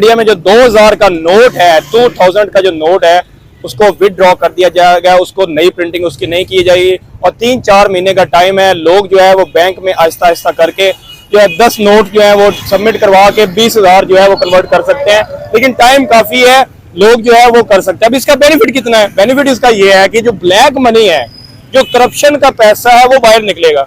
India में जो 2000 का नोट है, 2000 का जो नोट है उसको विदड्रॉ कर दिया जाएगा, उसको नई प्रिंटिंग उसकी नहीं की जाएगी और 3-4 महीने का टाइम है। लोग जो है वो बैंक में आहिस्ता आहिस्ता करके जो है 10 नोट जो है वो सबमिट करवा के 20,000 जो है वो कन्वर्ट कर सकते हैं, लेकिन टाइम काफी है, लोग जो है वो कर सकते हैं। अब इसका बेनिफिट कितना है? बेनिफिट इसका ये है कि जो ब्लैक मनी है, जो करप्शन का पैसा है वो बाहर निकलेगा।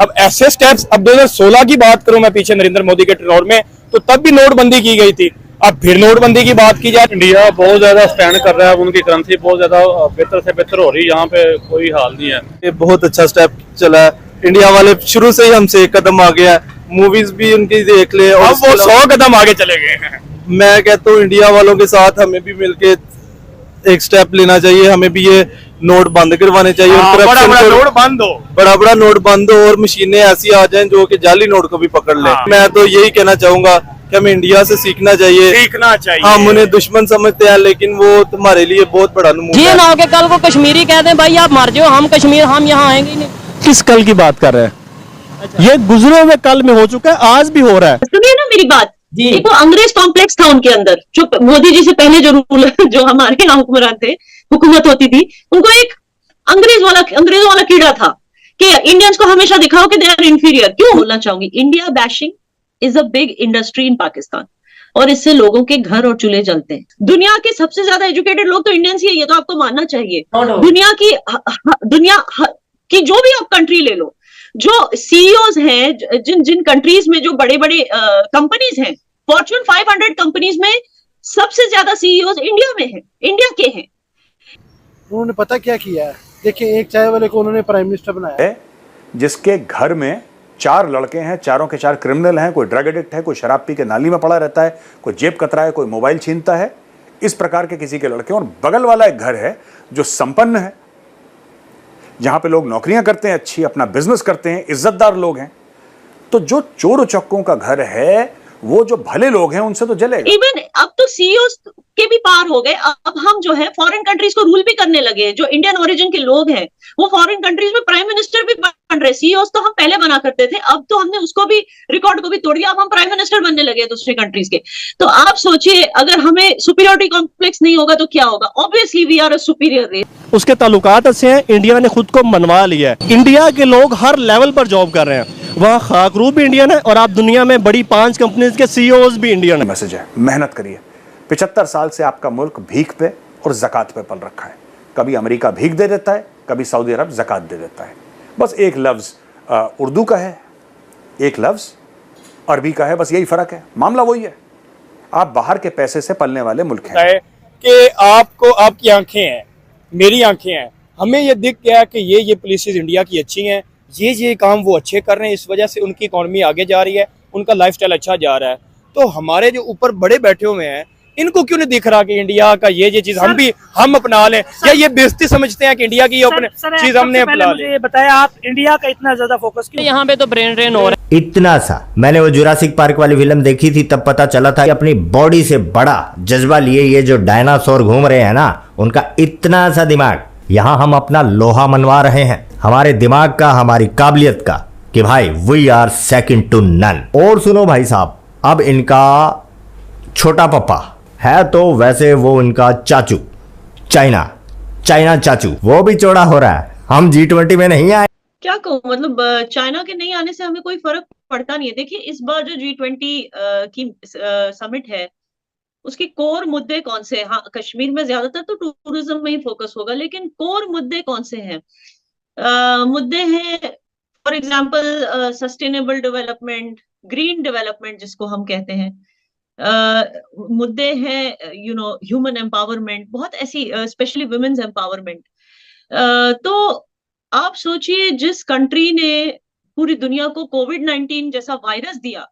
अब ऐसे स्टेप्स, अब 2016 की बात करूं मैं पीछे नरेंद्र मोदी के टेन्योर में, तो तब भी नोटबंदी की गई थी। अब फिर नोटबंदी की बात की जाए, इंडिया बहुत ज्यादा स्टैंड कर रहा है, उनकी करेंसी बहुत ज्यादा बेहतर से बेहतर हो रही है, यहाँ पे कोई हाल नहीं है। ये बहुत अच्छा स्टेप चला है, इंडिया वाले शुरू से ही हमसे एक कदम आगे है। मूवीज भी उनकी देख ले और अब वो 100 कदम आगे चले गए हैं। मैं कहता हूँ इंडिया वालों के साथ हमें भी मिलके एक स्टेप लेना चाहिए, हमें भी ये नोट बंद करवाने चाहिए। बड़ा बड़ा नोट बंद हो, बड़ा बड़ा नोट बंद हो और मशीनें ऐसी आ जाएं जो कि जाली नोट को भी पकड़ ले। मैं तो यही कहना चाहूंगा कि हमें इंडिया से सीखना चाहिए। हम उन्हें दुश्मन समझते हैं लेकिन वो तुम्हारे लिए बहुत बड़ा नमूना ये ना हो कि कल को कश्मीरी कहते हैं भाई आप मर जाओ, हम कश्मीर हम यहाँ आएंगे नहीं। किस कल की बात कर रहे हैं? अच्छा। ये गुजरे हुए कल में हो चुका है, आज भी हो रहा है। सुनिए ना मेरी बात, देखो अंग्रेज कॉम्प्लेक्स था उनके अंदर, जो मोदी जी से पहले जो रूलर जो हमारे यहाँ हुक्मरान थे, हुकूमत होती थी, उनको एक अंग्रेजों वाला कीड़ा था कि इंडियंस को हमेशा दिखाओ कि दे आर इंफीरियर। क्यों बोलना चाहूंगी, India bashing is a big industry in Pakistan और इससे लोगों के घर और चूल्हे जलते हैं। दुनिया के सबसे ज्यादा एजुकेटेड लोग तो इंडियंस ही है, ये तो आपको मानना चाहिए। दुनिया की जो भी आप कंट्री ले लो, जो सीईओज हैं जिन कंट्रीज में जो बड़े बड़े कंपनीज हैं, फॉर्च्यून 500 कंपनीज में सबसे ज्यादा सीईओज इंडिया में हैं, इंडिया के हैं। उन्होंने पता क्या किया है, देखिए एक चाय वाले को उन्होंने प्राइम मिनिस्टर बनाया है, जिसके घर में 4 लड़के हैं, चारों के 4 क्रिमिनल हैं। कोई ड्रग एडिक्ट है, कोई शराब पी के नाली में पड़ा रहता है, कोई जेब कतरा है, कोई मोबाइल छीनता है। इस प्रकार के किसी के लड़के। और बगल वाला एक घर है जो संपन्न है, जहां पे लोग नौकरियां करते हैं, अच्छी अपना बिजनेस करते हैं, इज्जतदार लोग हैं। तो जो चोर उचक्कों का घर है, वो जो भले लोग हैं उनसे तो जलेगा। इवन अब तो सीईओ के भी पार हो गए। अब हम जो है फॉरेन कंट्रीज को रूल भी करने लगे हैं। जो इंडियन ओरिजिन के लोग हैं वो फॉरेन कंट्रीज में प्राइम मिनिस्टर भी बन रहे। सीईओ तो हम पहले बना करते थे, अब तो हमने उसको भी रिकॉर्ड को भी तोड़ दिया, अब हम प्राइम मिनिस्टर बनने लगे दूसरे कंट्रीज के। तो आप सोचिए, अगर हमें सुपीरियरिटी कॉम्प्लेक्स नहीं होगा तो क्या होगा? Obviously we are a superior race. उसके ताल्लुकात अच्छे हैं, इंडिया ने खुद को मनवा लिया है। इंडिया के लोग हर लेवल पर जॉब कर रहे हैं, वहाँ खाकरू भी इंडियन है और आप दुनिया में बड़ी 5 कंपनीज के सीईओज भी इंडियन है। मैसेज है, मेहनत करिए। 75 साल से आपका मुल्क भीख पे और ज़कात पे पल रखा है। कभी अमेरिका भीख दे देता है, कभी सऊदी अरब ज़कात दे देता है। बस एक लफ्ज़ उर्दू का है, एक लफ्ज़ अरबी का है, बस यही फ़र्क है। मामला वही है, आप बाहर के पैसे से पलने वाले मुल्क हैं। कि आपको, आपकी आंखें हैं, मेरी आंखें हैं, हमें ये दिख गया कि ये पॉलिसीज इंडिया की अच्छी हैं, ये काम वो अच्छे कर रहे हैं, इस वजह से उनकी इकॉनमी आगे जा रही है, उनका लाइफस्टाइल अच्छा जा रहा है। तो हमारे जो ऊपर बड़े बैठे हुए हैं, इनको क्यों नहीं दिख रहा कि इंडिया का ये चीज हम अपना लें, या ये बेइज्जती समझते हैं कि इंडिया की अपने चीज हमने अपना लें? बताया आप इंडिया का इतना ज्यादा फोकस क्यों? यहाँ पे तो ब्रेन ड्रेन हो रहा है। इतना सा मैंने वो जुरासिक पार्क वाली फिल्म देखी थी, तब पता चला था कि अपनी बॉडी से बड़ा जज्बा लिए ये जो डायनासोर घूम रहे हैं ना, उनका इतना सा दिमाग। यहाँ हम अपना लोहा मनवा रहे हैं, हमारे दिमाग का, हमारी काबिलियत का, कि भाई we are second to none. और सुनो भाई साहब, अब इनका छोटा पप्पा है तो वैसे वो इनका चाचू, चाइना चाचू, वो भी चौड़ा हो रहा है। हम G20 में नहीं आए। क्या कहूँ, मतलब चाइना के नहीं आने से हमें कोई फर्क पड़ता नहीं है। देखिए इस बार जो G20 की समिट है, उसके कोर मुद्दे कौन से हैं? हाँ, कश्मीर में ज्यादातर तो टूरिज्म में ही फोकस होगा, लेकिन कोर मुद्दे कौन से हैं? मुद्दे हैं for example sustainable development, green development जिसको हम कहते हैं। मुद्दे हैं ह्यूमन एम्पावरमेंट, बहुत ऐसी स्पेशली वुमेन्स एम्पावरमेंट। तो आप सोचिए, जिस कंट्री ने पूरी दुनिया को कोविड-19 जैसा वायरस दिया,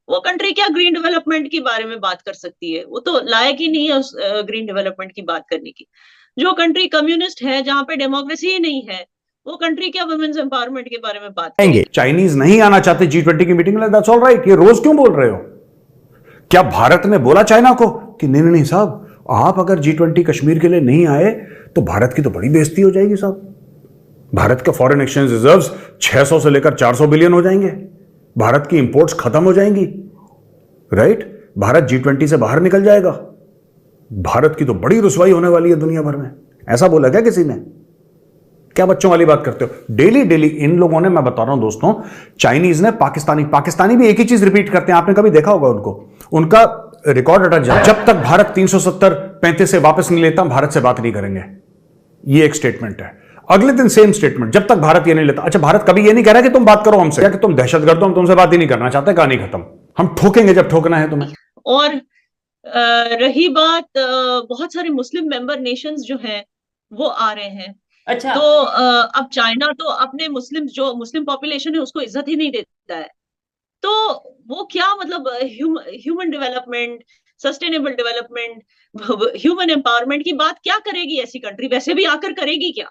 वो कंट्री क्या ग्रीन डेवलपमेंट के बारे में बात कर सकती है? वो तो लायक ही नहीं है उस ग्रीन डेवलपमेंट की बात करने की। जो कंट्री कम्युनिस्ट है, जहां पे डेमोक्रेसी ही नहीं है, वो कंट्री क्या वुमेन्स एम्पावरमेंट के बारे में बात करेंगे? चाइनीज नहीं आना चाहते G20 की मीटिंग में, दैट्स ऑल राइट। ये रोज क्यों बोल रहे हो? क्या भारत ने बोला चाइना को कि नहीं नहीं साहब, आप अगर G20 कश्मीर के लिए नहीं आए तो भारत की तो बड़ी बेइज्जती हो जाएगी साहब। भारत के फॉरेन एक्सचेंज रिजर्व्स 600 से लेकर 400 बिलियन हो जाएंगे, भारत की इंपोर्ट्स खत्म हो जाएंगी, राइट? भारत G20 से बाहर निकल जाएगा, भारत की तो बड़ी रुसवाई होने वाली है दुनिया भर में, ऐसा बोला क्या किसी ने? क्या बच्चों वाली बात करते हो? डेली डेली इन लोगों ने, मैं बता रहा हूं दोस्तों, चाइनीज ने, पाकिस्तानी भी एक ही चीज रिपीट करते हैं, आपने कभी देखा होगा उनको, उनका रिकॉर्ड अटक जाए, जब तक भारत 370-35 से वापस नहीं लेता भारत से बात नहीं करेंगे, ये एक स्टेटमेंट है। अगले दिन सेम स्टेटमेंट, जब तक भारत ये नहीं लेता। अच्छा, भारत कभी ये नहीं कह रहा कि तुम बात करो हमसे, क्या कि तुम दहशतगर्द हो, हम तुमसे बात ही नहीं करना चाहते, कहानी खत्म, हम ठोकेंगे जब ठोकना है तुम्हें। और रही बात, बहुत सारे मुस्लिम मेंबर नेशंस जो हैं वो आ रहे हैं। अच्छा, तो अब चाइना तो अपने मुस्लिम पॉपुलेशन है उसको इज्जत ही नहीं देता है, तो वो क्या मतलब human development, sustainable development, human empowerment की बात क्या करेगी ऐसी कंट्री? वैसे भी आकर करेगी क्या?